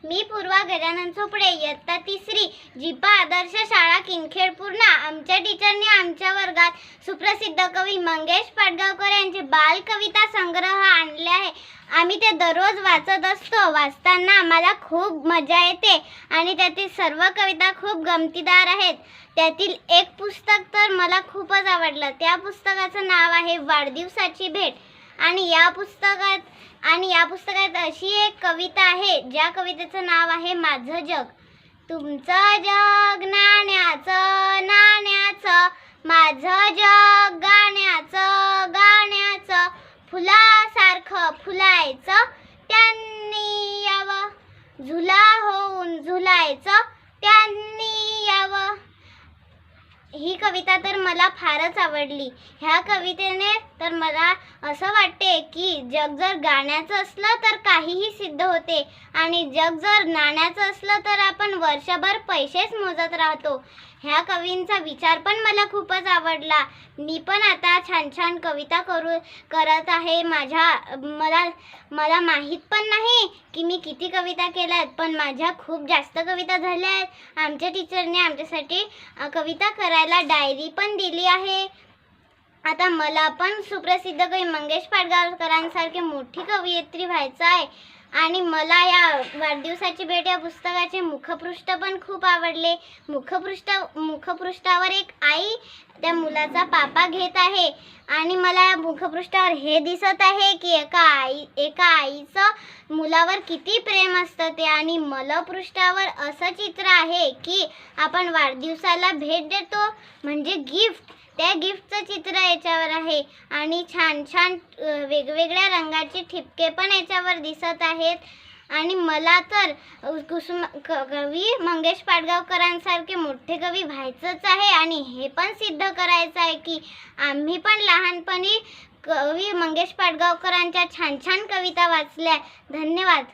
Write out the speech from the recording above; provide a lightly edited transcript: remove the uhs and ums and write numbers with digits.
मी पूर्वा गजानन चोपडे, इयत्ता 3री, जिपा आदर्श शाळा किनखेड पूर्णा. आमच्या टीचरने आमच्या वर्गात सुप्रसिद्ध कवी मंगेश पाडगावकर यांचे बाल कविता संग्रह आणले आहे. आम्ही ते दररोज वाचत असतो. वाचताना आम्हाला खूप मजा येते आणि त्यातील सर्व कविता खूप गमतीदार आहेत. त्यातील एक पुस्तक तर मला खूपच आवडलं. त्या पुस्तकाचं नाव आहे वाढदिवसाची भेट. आणि या पुस्तकात अशी एक कविता आहे ज्या कवितेचं नाव आहे माझं जग. तुमचं जग नाण्याचं नाण्याचं, माझं जग गाण्याचं गाण्याचं, फुलासारखं फुलायचं त्यांनी यावं, झुला होऊन झुलायचं त्यांनी यावं. ही कविता तर मला फारच आवडली. ह्या कवितेने तर मला असं वाटते की जग जर गाण्याचं असलं तर काहीही सिद्ध होते आणि जग जर नाण्याचं असलं तर आपण वर्षभर पैसेच मोजत राहतो. ह्या कवींचा विचार पण मला खूपच आवडला. मी पण आता छान छान कविता करत आहे. मला माहीत पण नाही की मी किती कविता केल्या आहेत, पण माझ्या खूप जास्त कविता झाल्या आहेत. आमच्या टीचरने आमच्यासाठी कविता करायला डायरी पण दिली आहे. आता मला पण सुप्रसिद्ध कवी मंगेश पाडगावकरांसारखी मोठी कवयित्री व्हायचं आहे. आणि मला या वाढदिवसाची भेट या पुस्तकाचे मुखपृष्ठ पण खूप आवडले. मुखपृष्ठावर एक आई त्या मुलाचा पापा घेत आहे आणि मला या मुखपृष्ठावर हे दिसत आहे की एका आईचं मुलावर किती प्रेम असतं ते. आणि मलपृष्ठावर असं चित्र आहे की आपण वाढदिवसाला भेट देतो म्हणजे गिफ्ट. त्या गिफ्टचं चित्र याच्यावर आहे आणि छान छान वेगवेगळ्या रंगाचे ठिपके पण याच्यावर दिसत आहेत. आणि मला तर कवी मंगेश पाडगावकरांसारखे मोठे कवी व्हायचंच आहे आणि हे पण सिद्ध करायचं आहे की आम्ही पण लहानपणी कवी मंगेश पाडगावकरांच्या छान छान कविता वाचल्या. धन्यवाद.